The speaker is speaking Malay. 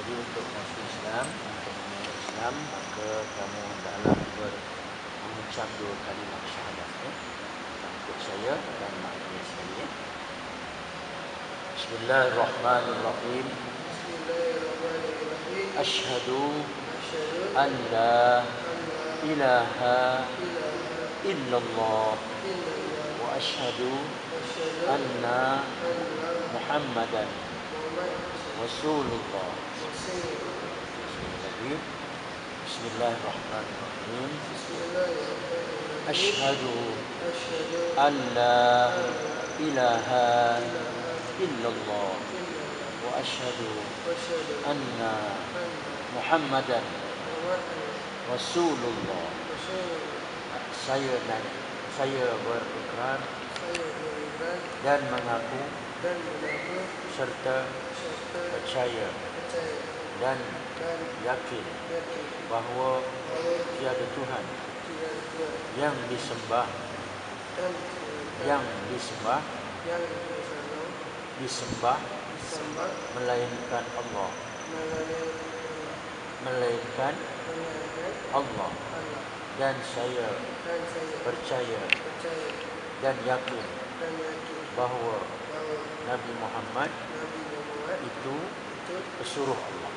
Jadi untuk masuk Islam, untuk memeluk Islam, maka kamu hendaklah mengucap 2 kalimat syahadat. Untuk saya dan maknanya sekalian. Bismillahirrahmanirrahim. Asyhadu an la ilaha illallah wa asyhadu anna Muhammadan Rasulullah. Bismillahirrahmanirrahim. Asyhadu an la ilaha illallah wa asyhadu anna Muhammadan Rasulullah. Saya berikrar dan mengaku serta percaya dan yakin bahawa tiada Tuhan yang disembah melainkan Allah, dan saya percaya dan yakin bahawa Nabi Muhammad itu pesuruh Allah.